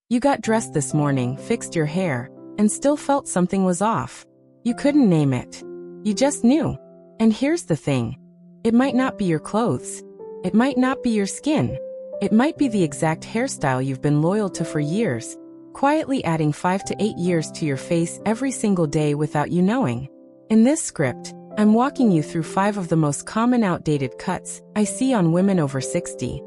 You got dressed this morning, fixed your hair, and still felt something was off. You couldn't name it. You just knew. And here's the thing. It might not be your clothes. It might not be your skin. It might be the exact hairstyle you've been loyal to for years, quietly adding 5 to 8 years to your face every single day without you knowing. In this script, I'm walking you through 5 of the most common outdated cuts I see on women over 60,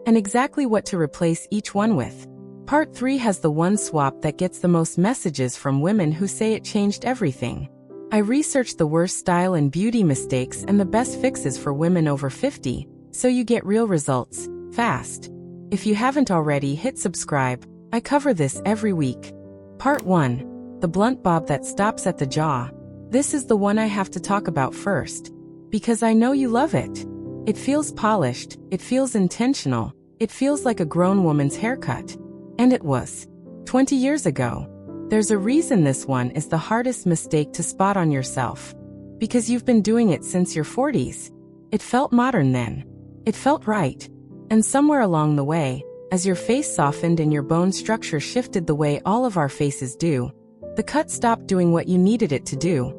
and exactly what to replace each one with. Part 3 has the one swap that gets the most messages from women who say it changed everything. I researched the worst style and beauty mistakes and the best fixes for women over 50, so you get real results, fast. If you haven't already, hit subscribe. I cover this every week. Part 1. The blunt bob that stops at the jaw. This is the one I have to talk about first, because I know you love it. It feels polished, it feels intentional, it feels like a grown woman's haircut. And it was. 20 years ago. There's a reason this one is the hardest mistake to spot on yourself. Because you've been doing it since your 40s. It felt modern then. It felt right. And somewhere along the way, as your face softened and your bone structure shifted the way all of our faces do, the cut stopped doing what you needed it to do,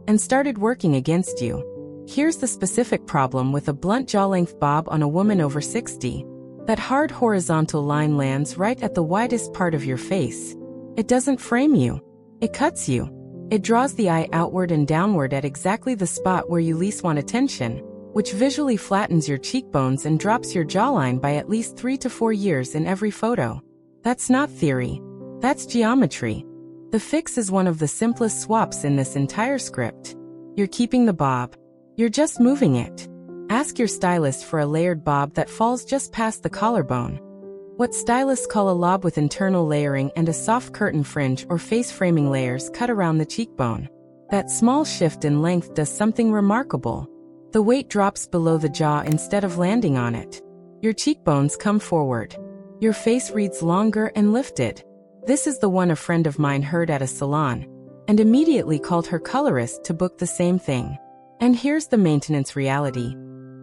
and started working against you. Here's the specific problem with a blunt jaw-length bob on a woman over 60. That hard horizontal line lands right at the widest part of your face. It doesn't frame you. It cuts you. It draws the eye outward and downward at exactly the spot where you least want attention, which visually flattens your cheekbones and drops your jawline by at least 3 to 4 years in every photo. That's not theory. That's geometry. The fix is one of the simplest swaps in this entire script. You're keeping the bob. You're just moving it. Ask your stylist for a layered bob that falls just past the collarbone. What stylists call a lob with internal layering and a soft curtain fringe or face-framing layers cut around the cheekbone. That small shift in length does something remarkable. The weight drops below the jaw instead of landing on it. Your cheekbones come forward. Your face reads longer and lifted. This is the one a friend of mine heard at a salon, and immediately called her colorist to book the same thing. And here's the maintenance reality.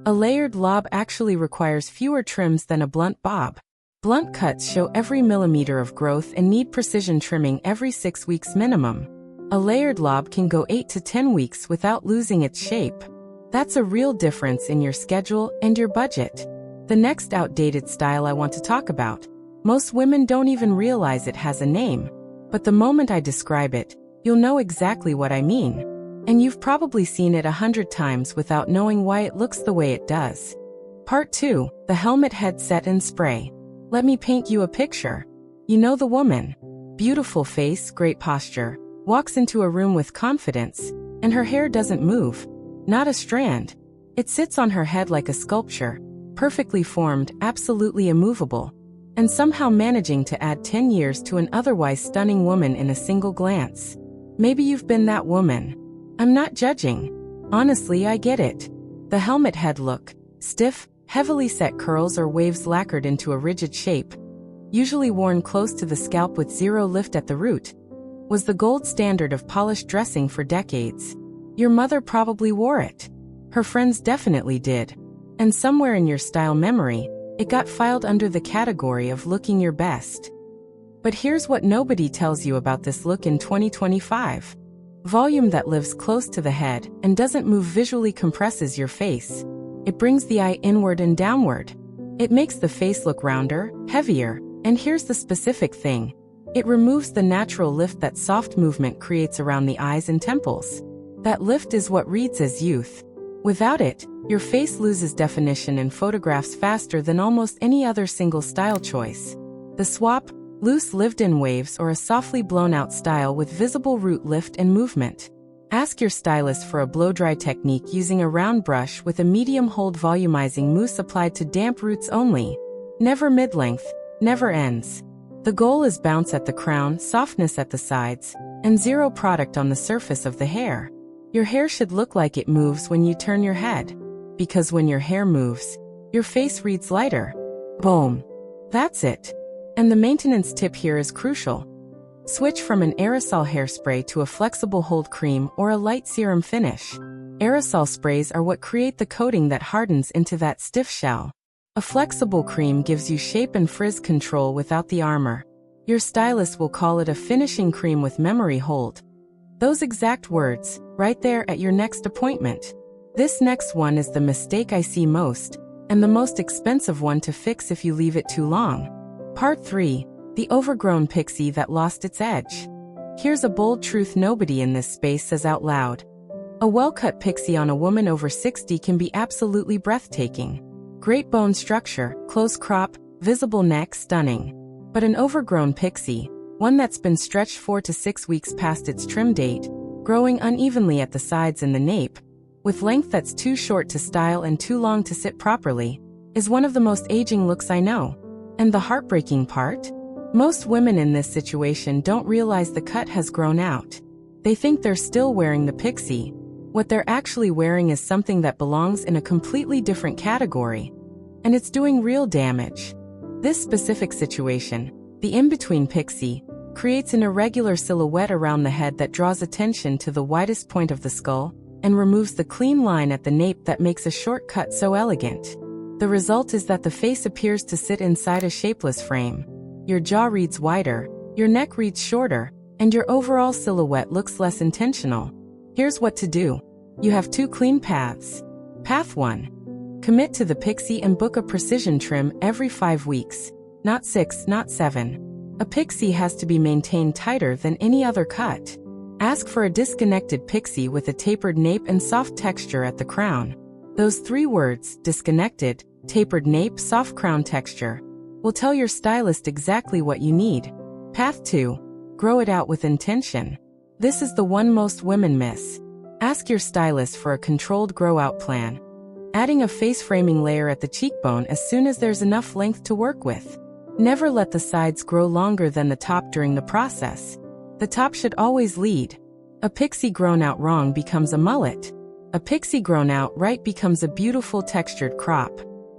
A layered lob actually requires fewer trims than a blunt bob. Blunt cuts show every millimeter of growth and need precision trimming every 6 weeks minimum. A layered lob can go 8 to 10 weeks without losing its shape. That's a real difference in your schedule and your budget. The next outdated style I want to talk about. Most women don't even realize it has a name. But the moment I describe it, you'll know exactly what I mean. And you've probably seen it 100 times without knowing why it looks the way it does. Part 2. The helmet headset and spray. Let me paint you a picture. You know the woman. Beautiful face, great posture, walks into a room with confidence, and her hair doesn't move. Not a strand. It sits on her head like a sculpture, perfectly formed, absolutely immovable, and somehow managing to add 10 years to an otherwise stunning woman in a single glance. Maybe you've been that woman. I'm not judging. Honestly, I get it. The helmet head look, stiff, heavily set curls or waves lacquered into a rigid shape, usually worn close to the scalp with zero lift at the root, was the gold standard of polished dressing for decades. Your mother probably wore it. Her friends definitely did. And somewhere in your style memory, it got filed under the category of looking your best. But here's what nobody tells you about this look in 2025. Volume that lives close to the head and doesn't move visually compresses your face. It brings the eye inward and downward. It makes the face look rounder, heavier, and here's the specific thing. It removes the natural lift that soft movement creates around the eyes and temples. That lift is what reads as youth. Without it, your face loses definition in photographs faster than almost any other single style choice. The swap, loose lived-in waves or a softly blown-out style with visible root lift and movement. Ask your stylist for a blow-dry technique using a round brush with a medium hold volumizing mousse applied to damp roots only. Never mid-length, never ends. The goal is bounce at the crown, softness at the sides, and zero product on the surface of the hair. Your hair should look like it moves when you turn your head. Because when your hair moves, your face reads lighter. Boom. That's it. And the maintenance tip here is crucial. Switch from an aerosol hairspray to a flexible hold cream or a light serum finish. Aerosol sprays are what create the coating that hardens into that stiff shell. A flexible cream gives you shape and frizz control without the armor. Your stylist will call it a finishing cream with memory hold. Those exact words, right there at your next appointment. This next one is the mistake I see most, and the most expensive one to fix if you leave it too long. Part 3. The overgrown pixie that lost its edge. Here's a bold truth nobody in this space says out loud. A well-cut pixie on a woman over 60 can be absolutely breathtaking. Great bone structure, close crop, visible neck, stunning. But an overgrown pixie, one that's been stretched 4 to 6 weeks past its trim date, growing unevenly at the sides and the nape, with length that's too short to style and too long to sit properly, is one of the most aging looks I know. And the heartbreaking part? Most women in this situation don't realize the cut has grown out. They think they're still wearing the pixie. What they're actually wearing is something that belongs in a completely different category. And it's doing real damage. This specific situation, the in-between pixie, creates an irregular silhouette around the head that draws attention to the widest point of the skull and removes the clean line at the nape that makes a short cut so elegant. The result is that the face appears to sit inside a shapeless frame. Your jaw reads wider, your neck reads shorter, and your overall silhouette looks less intentional. Here's what to do. You have 2 clean paths. Path 1. Commit to the pixie and book a precision trim every 5 weeks. Not 6, not 7. A pixie has to be maintained tighter than any other cut. Ask for a disconnected pixie with a tapered nape and soft texture at the crown. Those 3 words, disconnected, tapered nape, soft crown texture, will tell your stylist exactly what you need. Path 2. Grow it out with intention. This is the one most women miss. Ask your stylist for a controlled grow-out plan, adding a face framing layer at the cheekbone as soon as there's enough length to work with. Never let the sides grow longer than the top during the process. The top should always lead. A pixie grown out wrong becomes a mullet. A pixie grown out right becomes a beautiful textured crop.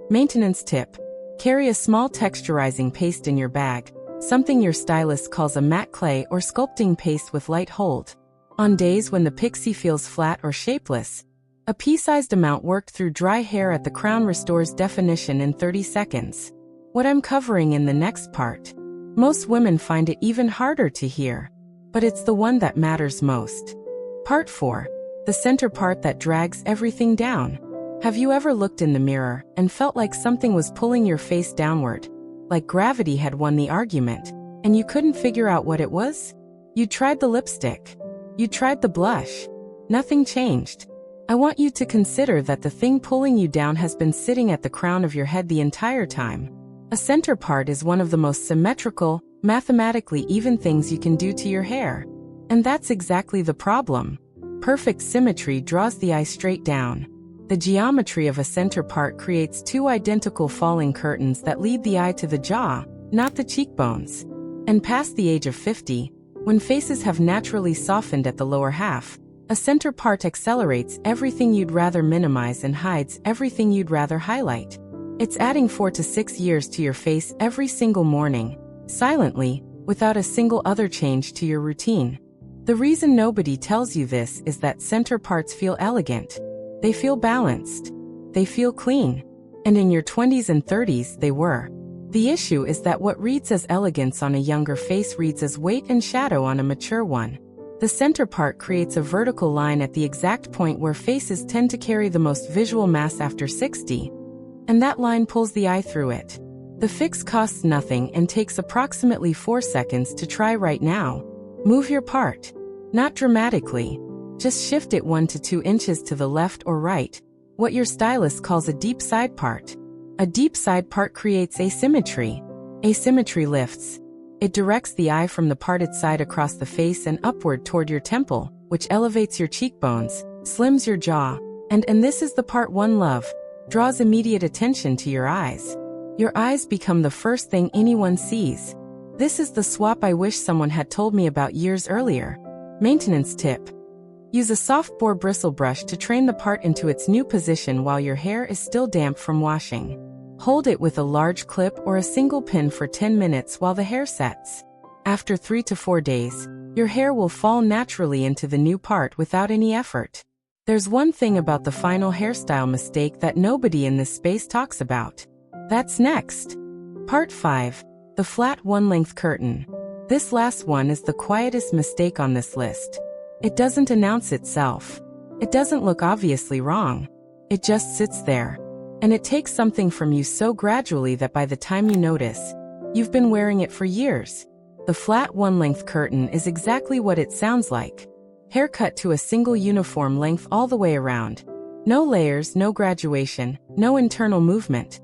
Maintenance tip. Carry a small texturizing paste in your bag, something your stylist calls a matte clay or sculpting paste with light hold. On days when the pixie feels flat or shapeless, a pea-sized amount worked through dry hair at the crown restores definition in 30 seconds. What I'm covering in the next part. Most women find it even harder to hear, but it's the one that matters most. Part 4. The center part that drags everything down. Have you ever looked in the mirror and felt like something was pulling your face downward? Like gravity had won the argument, and you couldn't figure out what it was? You tried the lipstick. You tried the blush. Nothing changed. I want you to consider that the thing pulling you down has been sitting at the crown of your head the entire time. A center part is one of the most symmetrical, mathematically even things you can do to your hair. And that's exactly the problem. Perfect symmetry draws the eye straight down. The geometry of a center part creates 2 identical falling curtains that lead the eye to the jaw, not the cheekbones. And past the age of 50, when faces have naturally softened at the lower half, a center part accelerates everything you'd rather minimize and hides everything you'd rather highlight. It's adding 4 to 6 years to your face every single morning, silently, without a single other change to your routine. The reason nobody tells you this is that center parts feel elegant. They feel balanced. They feel clean. And in your 20s and 30s, they were. The issue is that what reads as elegance on a younger face reads as weight and shadow on a mature one. The center part creates a vertical line at the exact point where faces tend to carry the most visual mass after 60. And that line pulls the eye through it. The fix costs nothing and takes approximately 4 seconds to try right now. Move your part. Not dramatically. Just shift it 1 to 2 inches to the left or right, what your stylist calls a deep side part. A deep side part creates asymmetry. Asymmetry lifts. It directs the eye from the parted side across the face and upward toward your temple, which elevates your cheekbones, slims your jaw, and this is the part one love, draws immediate attention to your eyes. Your eyes become the first thing anyone sees. This is the swap I wish someone had told me about years earlier. Maintenance tip. Use a soft bore bristle brush to train the part into its new position while your hair is still damp from washing. Hold it with a large clip or a single pin for 10 minutes while the hair sets. After 3 to 4 days, your hair will fall naturally into the new part without any effort. There's one thing about the final hairstyle mistake that nobody in this space talks about. That's next. Part 5. The flat one-length curtain. This last one is the quietest mistake on this list. It doesn't announce itself. It doesn't look obviously wrong. It just sits there. And it takes something from you so gradually that by the time you notice, you've been wearing it for years. The flat one-length curtain is exactly what it sounds like. Haircut to a single uniform length all the way around. No layers, no graduation, no internal movement.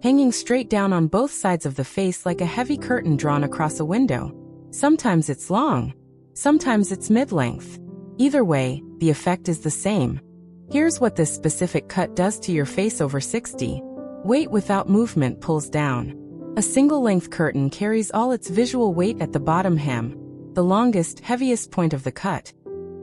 Hanging straight down on both sides of the face like a heavy curtain drawn across a window. Sometimes it's long. Sometimes it's mid-length. Either way, the effect is the same. Here's what this specific cut does to your face over 60. Weight without movement pulls down. A single-length curtain carries all its visual weight at the bottom hem, the longest, heaviest point of the cut.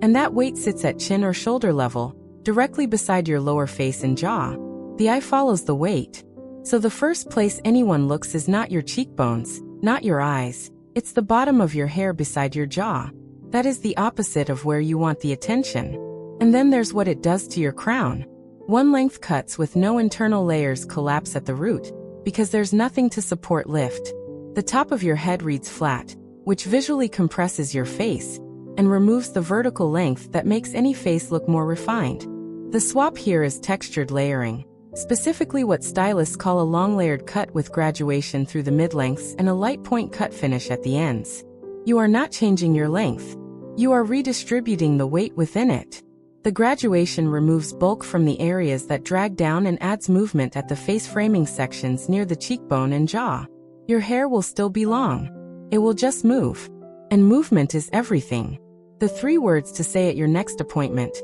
And that weight sits at chin or shoulder level, directly beside your lower face and jaw. The eye follows the weight. So the first place anyone looks is not your cheekbones, not your eyes. It's the bottom of your hair beside your jaw. That is the opposite of where you want the attention. And then there's what it does to your crown. One-length cuts with no internal layers collapse at the root, because there's nothing to support lift. The top of your head reads flat, which visually compresses your face, and removes the vertical length that makes any face look more refined. The swap here is textured layering, specifically what stylists call a long layered cut with graduation through the mid-lengths and a light point cut finish at the ends. You are not changing your length. You are redistributing the weight within it. The graduation removes bulk from the areas that drag down and adds movement at the face framing sections near the cheekbone and jaw. Your hair will still be long. It will just move. And movement is everything. The 3 words to say at your next appointment.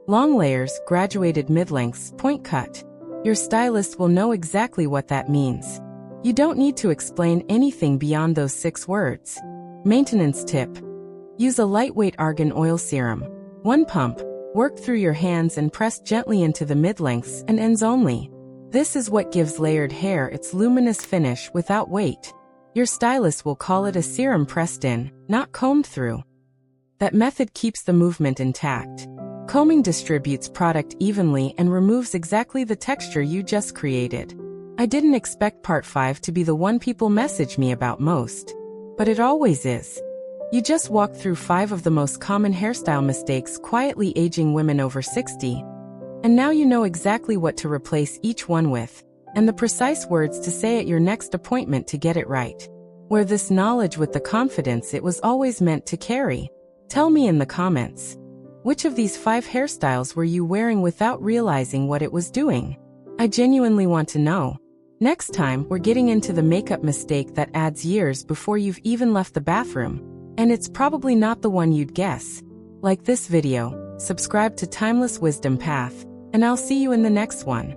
Long layers, graduated mid-lengths, point cut. Your stylist will know exactly what that means. You don't need to explain anything beyond those 6 words. Maintenance tip. Use a lightweight argan oil serum. 1 pump. Work through your hands and press gently into the mid-lengths and ends only. This is what gives layered hair its luminous finish without weight. Your stylist will call it a serum pressed in, not combed through. That method keeps the movement intact. Combing distributes product evenly and removes exactly the texture you just created. I didn't expect part 5 to be the one people message me about most. But it always is. You just walked through 5 of the most common hairstyle mistakes quietly aging women over 60. And now you know exactly what to replace each one with, and the precise words to say at your next appointment to get it right. Wear this knowledge with the confidence it was always meant to carry. Tell me in the comments. Which of these 5 hairstyles were you wearing without realizing what it was doing? I genuinely want to know. Next time, we're getting into the makeup mistake that adds years before you've even left the bathroom. And it's probably not the one you'd guess. Like this video, subscribe to Timeless Wisdom Path, and I'll see you in the next one.